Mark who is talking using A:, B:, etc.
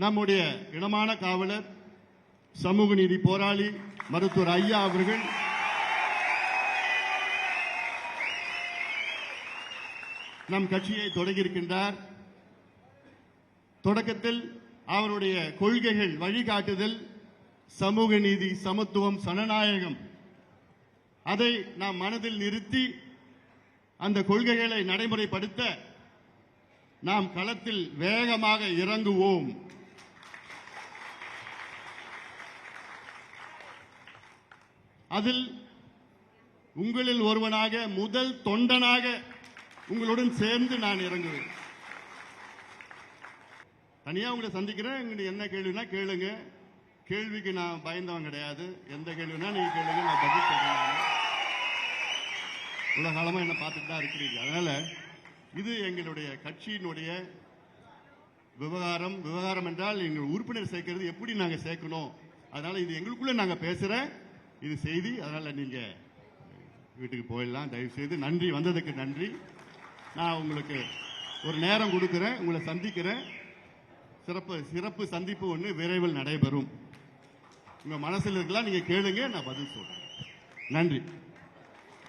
A: நம்முடைய இனமான காவலர் சமூக நீதி போராளி மருத்துவர் ஐயா அவர்கள் நம் கட்சியை தொடங்கியிருக்கின்றார். தொடக்கத்தில் அவருடைய கொள்கைகள் வழிகாட்டுதல் சமூக நீதி, சமத்துவம், ஜனநாயகம், அதை நாம் மனதில் நிறுத்தி அந்த கொள்கைகளை நடைமுறைப்படுத்த நாம் களத்தில் வேகமாக இறங்குவோம். அதில் உங்களில் ஒருவனாக, முதல் தொண்டனாக உங்களுடன் சேர்ந்து நான் இறங்குவேன். தனியா உங்களை சந்திக்கிறேன். உங்களுக்கு என்ன கேள்வினா கேளுங்க. கேள்விக்கு நான் பயந்தவன் கிடையாது. எந்த கேள்வினா நீங்க கேளுங்க, நான் பதில் சொல்றேன். இவ்வளவு காலமா என்ன பார்த்துட்டு தான் இருக்கிறீங்க. அதனால இது எங்களுடைய கட்சியினுடைய விவகாரம். விவகாரம் என்றால் எங்கள் உறுப்பினர் சேர்க்கிறது எப்படி நாங்க சேர்க்கணும். அதனால இது எங்களுக்குள்ள நாங்க பேசுற இது செய்தி. அதனால நீங்க வீட்டுக்கு போயிடலாம் தயவு செய்து. நன்றி, வந்ததுக்கு நன்றி. நான் உங்களுக்கு ஒரு நேரம் கொடுக்கிறேன், உங்களை சந்திக்கிறேன். சிறப்பு சந்திப்பு ஒன்று விரைவில் நடைபெறும். உங்க மனசில் இருக்கலாம், நீங்க கேளுங்க, நான் பதில் சொல்றேன். நன்றி.